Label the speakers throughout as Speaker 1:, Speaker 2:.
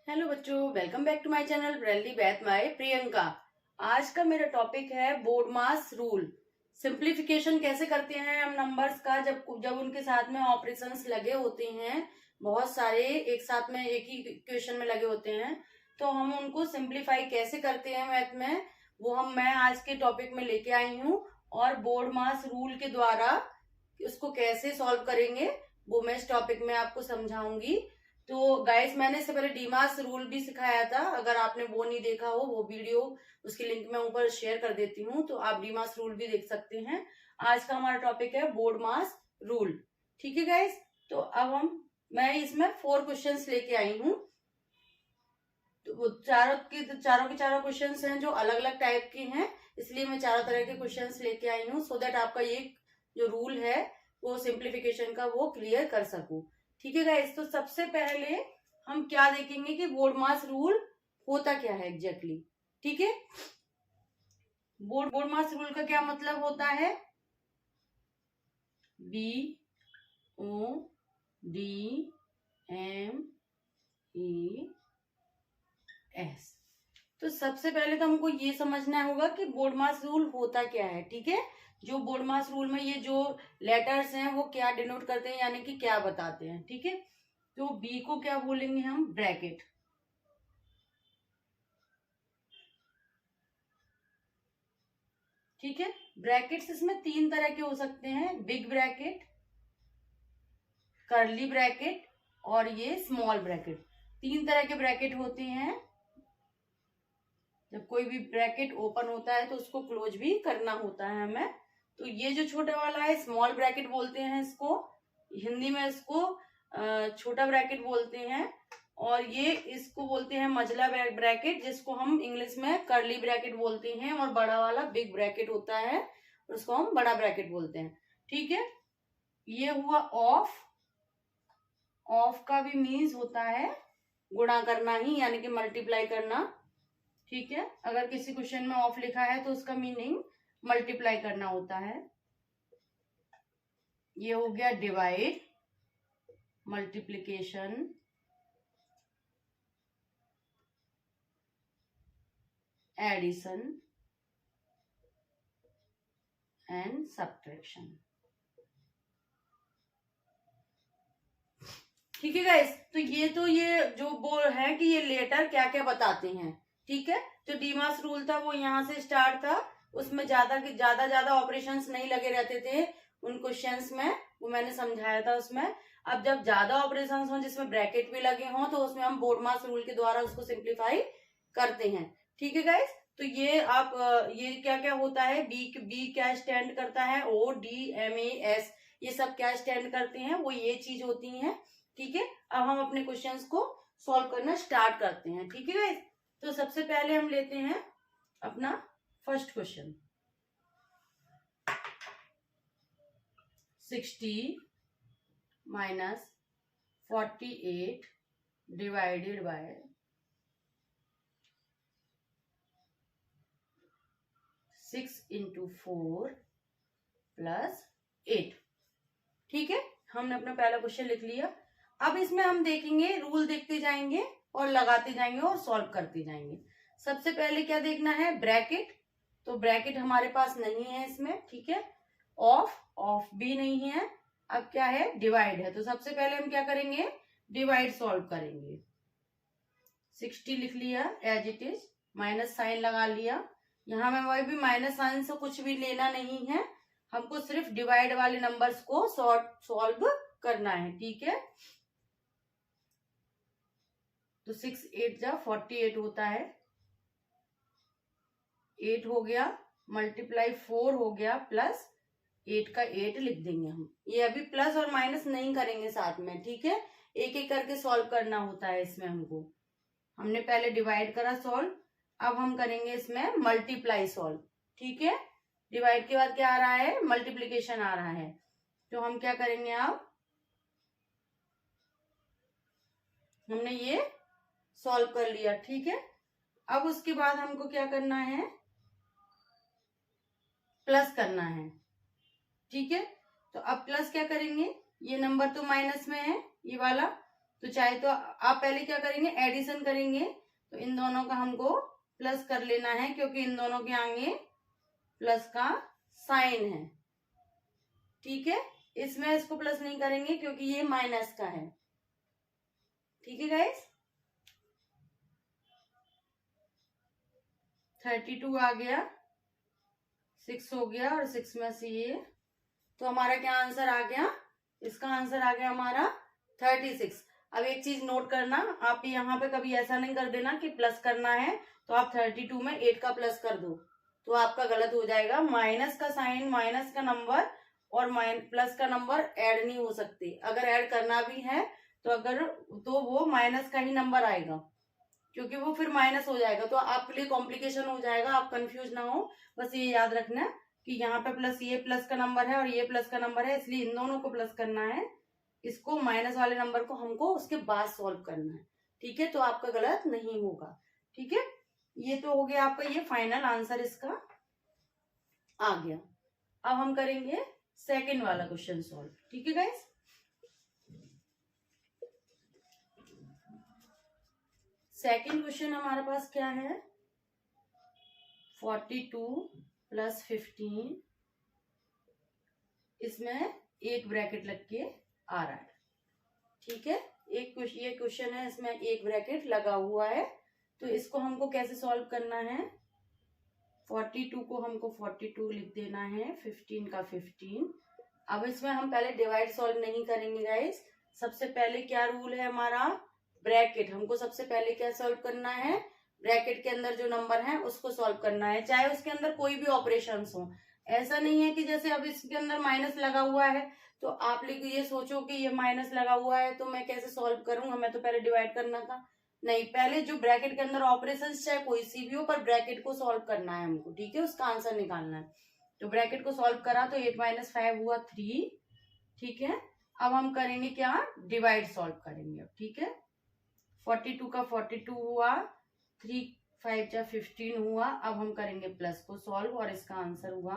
Speaker 1: Hello बच्चों, welcome back to my channel ब्रेली बैथ माय प्रियंका। आज का मेरा टॉपिक है बोर्ड मास रूल। सिंप्लीफिकेशन कैसे करते हैं हम नंबर्स का, जब जब उनके साथ में ऑपरेशंस लगे होते हैं, बहुत सारे एक साथ में एक ही इक्वेशन में लगे होते हैं, तो हम उनको सिंप्लीफाई कैसे करते हैं मैथ में, वो मैं आज के टॉपिक में लेके आई हूँ। और बोर्ड मास रूल के द्वारा उसको कैसे सॉल्व करेंगे वो मैं इस टॉपिक में आपको समझाऊंगी। तो गाइस, मैंने इससे पहले डीमास रूल भी सिखाया था, अगर आपने वो नहीं देखा हो वो वीडियो, उसकी लिंक मैं ऊपर शेयर कर देती हूँ, तो आप डीमास रूल भी देख सकते हैं। आज का हमारा टॉपिक है बोर्ड मास रूल। ठीक है गाइस, तो अब मैं इसमें 4 क्वेश्चंस लेके आई हूँ। तो वो चारों के चारों क्वेश्चंस हैं जो अलग अलग टाइप के हैं, इसलिए मैं चारों तरह के क्वेश्चंस लेके आई हूँ, सो दैट आपका ये जो रूल है वो सिंप्लीफिकेशन का वो क्लियर कर सकूं। ठीक है गाइस, तो सबसे पहले हम क्या देखेंगे कि बोर्ड मास रूल होता क्या है एग्जैक्टली। ठीक है, बोर्ड मास रूल का क्या मतलब होता है? BODMAS। तो सबसे पहले तो हमको ये समझना होगा कि बोर्ड मास रूल होता क्या है। ठीक है, जो बोर्ड मास रूल में ये जो लेटर्स हैं वो क्या डिनोट करते हैं, यानी कि क्या बताते हैं। ठीक है, तो बी को क्या बोलेंगे हम? ब्रैकेट। ठीक है, ब्रैकेट्स इसमें 3 तरह के हो सकते हैं, बिग ब्रैकेट, कर्ली ब्रैकेट और ये स्मॉल ब्रैकेट। 3 तरह के ब्रैकेट होते हैं। जब कोई भी ब्रैकेट ओपन होता है तो उसको क्लोज भी करना होता है हमें। तो ये जो छोटा वाला है स्मॉल ब्रैकेट बोलते हैं इसको, हिंदी में इसको छोटा ब्रैकेट बोलते हैं। और ये इसको बोलते हैं मझला ब्रैकेट, जिसको हम इंग्लिश में कर्ली ब्रैकेट बोलते हैं। और बड़ा वाला बिग ब्रैकेट होता है, उसको हम बड़ा ब्रैकेट बोलते हैं। ठीक है, ये हुआ ऑफ। ऑफ का भी मीन्स होता है गुणा करना ही, यानी कि मल्टीप्लाई करना। ठीक है, अगर किसी क्वेश्चन में ऑफ लिखा है तो उसका मीनिंग मल्टीप्लाई करना होता है। ये हो गया divide, multiplication, addition and subtraction. ठीक है गाइस, तो ये जो बोल है कि ये लेटर क्या क्या बताते हैं। ठीक है, जो डीमास रूल था वो यहाँ से स्टार्ट था, उसमें ज्यादा ऑपरेशंस नहीं लगे रहते थे उन क्वेश्चंस में, वो मैंने समझाया था उसमें। अब जब ज्यादा ऑपरेशंस हो जिसमें ब्रैकेट भी लगे हों तो उसमें हम बोर्ड मास रूल के द्वारा उसको सिंप्लीफाई करते हैं। ठीक है गाइस, तो ये आप ये क्या क्या होता है, बी क्या स्टैंड करता है, ODMAS, ये सब क्या स्टैंड करते हैं, वो ये चीज होती है। ठीक है, अब हम अपने क्वेश्चंस को सॉल्व करना स्टार्ट करते हैं। ठीक है गाइस, तो सबसे पहले हम लेते हैं अपना first question. 60 minus 48 divided by 6 into 4 plus 8। ठीक है, हमने अपना पहला क्वेश्चन लिख लिया। अब इसमें हम देखेंगे, रूल देखते जाएंगे और लगाते जाएंगे और सॉल्व करते जाएंगे। सबसे पहले क्या देखना है? ब्रैकेट। तो ब्रैकेट हमारे पास नहीं है इसमें। ठीक है, ऑफ भी नहीं है। अब क्या है? डिवाइड है। तो सबसे पहले हम क्या करेंगे? डिवाइड सॉल्व करेंगे। 60 लिख लिया as it is, minus sign लगा लिया। यहाँ में वही भी माइनस साइन से कुछ भी लेना नहीं है, हमको सिर्फ डिवाइड वाले नंबर्स को सॉल्व करना है। ठीक है, तो 6 8 जा 48 होता है, 8 हो गया, मल्टीप्लाई 4 हो गया, प्लस 8 का 8 लिख देंगे हम। ये अभी प्लस और माइनस नहीं करेंगे साथ में। ठीक है, एक एक करके सॉल्व करना होता है इसमें हमको। हमने पहले डिवाइड करा सॉल्व, अब हम करेंगे इसमें मल्टीप्लाई सॉल्व। ठीक है, डिवाइड के बाद क्या आ रहा है? मल्टीप्लीकेशन आ रहा है। तो हम क्या करेंगे? अब हमने ये सॉल्व कर लिया। ठीक है, अब उसके बाद हमको क्या करना है? प्लस करना है। ठीक है, तो अब प्लस क्या करेंगे? ये नंबर तो माइनस में है, ये वाला, तो चाहे तो आप पहले क्या करेंगे, एडिशन करेंगे, तो इन दोनों का हमको प्लस कर लेना है क्योंकि इन दोनों के आगे प्लस का साइन है। ठीक है, इसमें इसको प्लस नहीं करेंगे क्योंकि ये माइनस का है। ठीक है गाइस, 32 आ गया, 6 हो गया और 6 में से ये, तो हमारा क्या आंसर आ गया, इसका आंसर आ गया हमारा 36। अब एक चीज नोट करना, आप यहाँ पे कभी ऐसा नहीं कर देना कि प्लस करना है तो आप 32 में 8 का प्लस कर दो, तो आपका गलत हो जाएगा। माइनस का साइन, माइनस का नंबर और प्लस का नंबर ऐड नहीं हो सकते। अगर ऐड करना भी है तो वो माइनस का ही नंबर आएगा, क्योंकि वो फिर माइनस हो जाएगा, तो आपके लिए कॉम्प्लिकेशन हो जाएगा। आप कंफ्यूज ना हो, बस ये याद रखना कि यहाँ पे प्लस, ये प्लस का नंबर है और ये प्लस का नंबर है, इसलिए इन दोनों को प्लस करना है, इसको माइनस वाले नंबर को हमको उसके बाद सॉल्व करना है। ठीक है, तो आपका गलत नहीं होगा। ठीक है, ये तो हो गया आपका, ये फाइनल आंसर इसका आ गया। अब हम करेंगे सेकंड वाला क्वेश्चन सॉल्व। ठीक है गाइस, सेकंड क्वेश्चन हमारे पास क्या है, 42 + 15, इसमें एक ब्रैकेट लग के आ रहा है। ठीक है, ये क्वेश्चन है, इसमें एक ब्रैकेट लगा हुआ है, तो इसको हमको कैसे सॉल्व करना है, 42 को हमको 42 लिख देना है, 15 का 15। अब इसमें हम पहले डिवाइड सॉल्व नहीं करेंगे गाइस, सबसे पहले क्या रूल है हमारा, ब्रैकेट। हमको सबसे पहले क्या सॉल्व करना है, ब्रैकेट के अंदर जो नंबर है उसको सॉल्व करना है, चाहे उसके अंदर कोई भी ऑपरेशंस हो। ऐसा नहीं है कि जैसे अब इसके अंदर माइनस लगा हुआ है तो आप लोग ये सोचो कि ये माइनस लगा हुआ है तो मैं कैसे सॉल्व करूंगा, मैं तो पहले डिवाइड करना था। नहीं, पहले जो ब्रैकेट के अंदर ऑपरेशंस चाहे कोई सी भी हो, पर ब्रैकेट को सॉल्व करना है हमको। ठीक है, उसका आंसर निकालना है, तो ब्रैकेट को सॉल्व करा तो 8 - 5 हुआ 3। ठीक है, अब हम करेंगे क्या, डिवाइड सॉल्व करेंगे अब। ठीक है, 42 का 42 हुआ, 3 × 5 = 15 हुआ। अब हम करेंगे प्लस को सॉल्व और इसका आंसर हुआ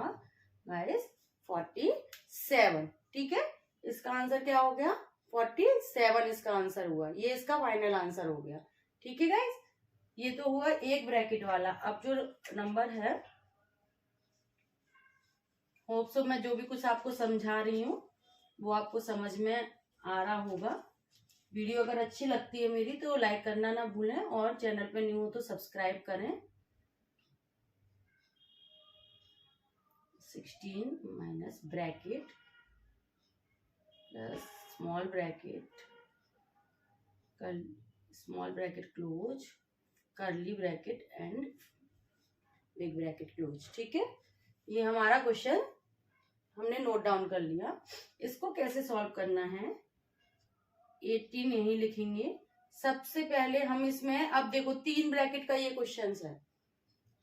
Speaker 1: गाइस 47। ठीक है, इसका आंसर क्या हो गया, 47 इसका आंसर हुआ, ये इसका फाइनल आंसर हो गया। ठीक है गाइस, ये तो हुआ एक ब्रैकेट वाला। अब जो नंबर है, होप सो मैं जो भी कुछ आपको समझा रही हूँ वो आपको समझ में आ रहा होगा। वीडियो अगर अच्छी लगती है मेरी तो लाइक करना ना भूलें, और चैनल पे न्यू हो तो सब्सक्राइब करें। 16 - bracket plus small bracket, small bracket close, curly bracket and big bracket close. ठीक है, ये हमारा क्वेश्चन हमने नोट डाउन कर लिया। इसको कैसे सॉल्व करना है, 18 यही लिखेंगे। सबसे पहले हम इसमें, अब देखो 3 ब्रैकेट का ये क्वेश्चन है,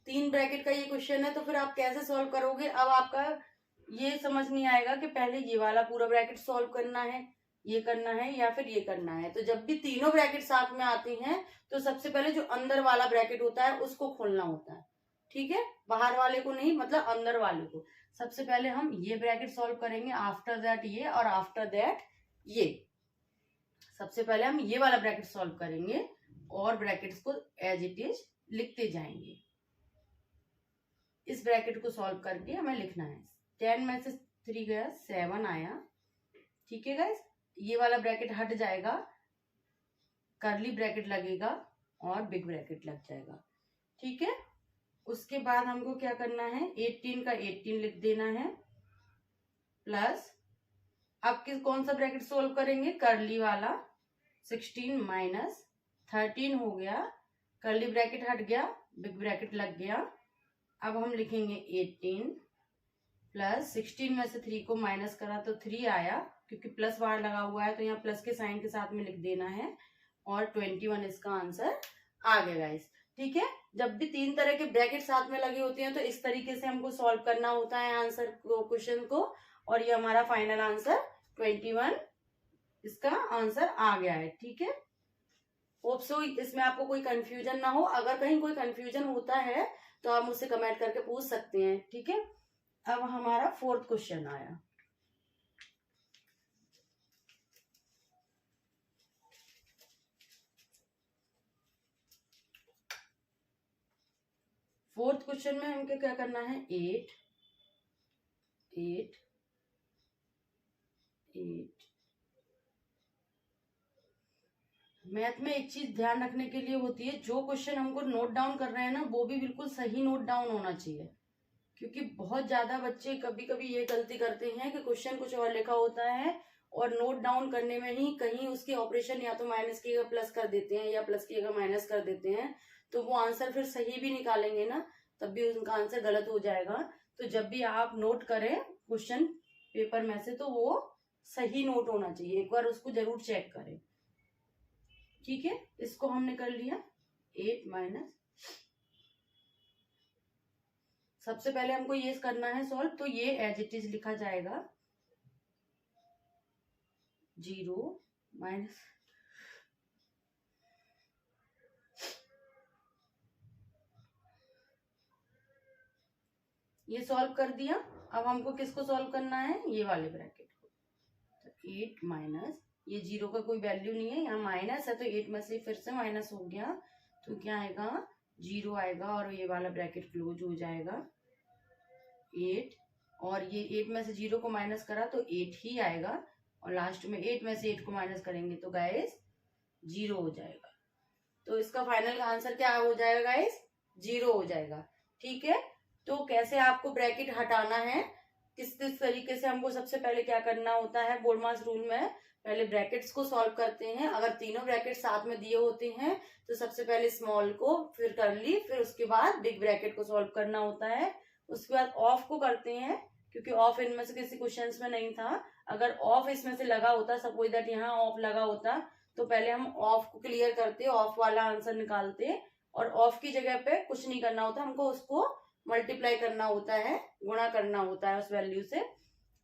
Speaker 1: 3 ब्रैकेट का ये क्वेश्चन है, तो फिर आप कैसे सॉल्व करोगे। अब आपका ये समझ नहीं आएगा कि पहले ये वाला पूरा ब्रैकेट सॉल्व करना है, ये करना है, या फिर ये करना है। तो जब भी तीनों ब्रैकेट साथ में आते हैं तो सबसे पहले जो अंदर वाला ब्रैकेट होता है उसको खोलना होता है। ठीक है, बाहर वाले को नहीं, मतलब अंदर वाले को। सबसे पहले हम ये ब्रैकेट सॉल्व करेंगे, आफ्टर दैट ये, और आफ्टर दैट ये। सबसे पहले हम ये वाला ब्रैकेट सॉल्व करेंगे और ब्रैकेट्स को एज इट इज लिखते जाएंगे। इस ब्रैकेट को सॉल्व करके हमें लिखना है, 10 में से 3 गया, 7 आया। ठीक है गाइस, ये वाला ब्रैकेट हट जाएगा, कर्ली ब्रैकेट लगेगा और बिग ब्रैकेट लग जाएगा। ठीक है, उसके बाद हमको क्या करना है, 18 का 18 लिख देना है, प्लस अब कौन सा ब्रैकेट सोल्व करेंगे, कर्ली वाला। 16 - 13 हो गया, कर्ली ब्रैकेट हट गया, बिग ब्रैकेट लग गया। अब हम लिखेंगे 18 प्लस 16 में से 3 को माइनस करा तो 3 आया, क्योंकि प्लस बाहर लगा हुआ है तो यहाँ प्लस के साइन के साथ में लिख देना है, और 21 इसका आंसर आ गया गाइस। ठीक है, जब भी 3 तरह के ब्रैकेट साथ में लगे होते हैं तो इस तरीके से हमको सॉल्व करना होता है आंसर को, क्वेश्चन को। और ये हमारा फाइनल आंसर 21 इसका आंसर आ गया है। ठीक है, होप सो इसमें आपको कोई कंफ्यूजन ना हो। अगर कहीं कोई कंफ्यूजन होता है तो आप मुझसे कमेंट करके पूछ सकते हैं। ठीक है, अब हमारा 4th क्वेश्चन आया। फोर्थ क्वेश्चन में हमको क्या करना है, 8 8 8। मैथ में एक चीज ध्यान रखने के लिए होती है, जो क्वेश्चन हमको नोट डाउन कर रहे हैं ना वो भी बिल्कुल सही नोट डाउन होना चाहिए, क्योंकि बहुत ज्यादा बच्चे कभी कभी ये गलती करते हैं कि क्वेश्चन कुछ और लिखा होता है और नोट डाउन करने में ही कहीं उसकी ऑपरेशन या तो माइनस की जगह प्लस कर देते हैं या प्लस की जगह माइनस कर देते हैं, तो वो आंसर फिर सही भी निकालेंगे ना तब भी उनका आंसर गलत हो जाएगा। तो जब भी आप नोट करें क्वेश्चन पेपर में से तो वो सही नोट होना चाहिए, एक बार उसको जरूर चेक करें। ठीक है, इसको हमने कर लिया 8 माइनस, सबसे पहले हमको ये करना है सॉल्व, तो ये एज इट इज लिखा जाएगा 0 माइनस ये सॉल्व कर दिया। अब हमको किसको सॉल्व करना है, ये वाले ब्रैकेट को, तो 8 माइनस, ये 0 का कोई वैल्यू नहीं है, यहाँ माइनस है तो 8 में से फिर से माइनस हो गया, तो क्या आएगा 0 आएगा और ये वाला ब्रैकेट क्लोज हो जाएगा 8, और ये 8 में से 0 को माइनस करा तो 8 ही आएगा, और लास्ट में 8 में से 8 को माइनस करेंगे तो गाइस 0 हो जाएगा। तो इसका फाइनल का आंसर क्या हो जाएगा गाइस, 0 हो जाएगा। ठीक है, तो कैसे आपको ब्रैकेट हटाना है, किस किस तरीके से हमको सबसे पहले क्या करना होता है, बोर्डमास रूल में पहले ब्रैकेट्स को सॉल्व करते हैं। अगर तीनों ब्रैकेट साथ में दिए होते हैं तो सबसे पहले स्मॉल को, फिर कर्ली, फिर उसके बाद बिग ब्रैकेट को सॉल्व करना होता है। उसके बाद ऑफ को करते हैं, क्योंकि ऑफ इनमें से किसी क्वेश्चन में नहीं था। अगर ऑफ इसमें से लगा होता, सपोज दैट यहाँ ऑफ लगा होता, तो पहले हम ऑफ को क्लियर करते, ऑफ वाला आंसर निकालते, और ऑफ की जगह पे कुछ नहीं करना होता, हमको उसको मल्टीप्लाई करना होता है, गुणा करना होता है उस वैल्यू से,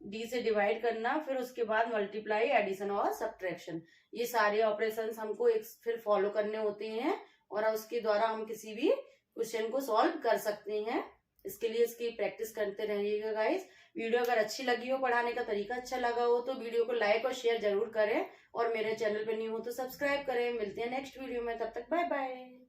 Speaker 1: डी से डिवाइड करना, फिर उसके बाद मल्टीप्लाई, एडिशन और सब्ट्रैक्शन, ये सारे ऑपरेशंस हमको एक फिर फॉलो करने होते हैं, और उसके द्वारा हम किसी भी क्वेश्चन को सॉल्व कर सकते हैं। इसके लिए इसकी प्रैक्टिस करते रहिएगा गाइस। वीडियो अगर अच्छी लगी हो, पढ़ाने का तरीका अच्छा लगा हो, तो वीडियो को लाइक और शेयर जरूर करें, और मेरे चैनल पे न्यू हो तो सब्सक्राइब करें। मिलते हैं नेक्स्ट वीडियो में, तब तक बाय बाय।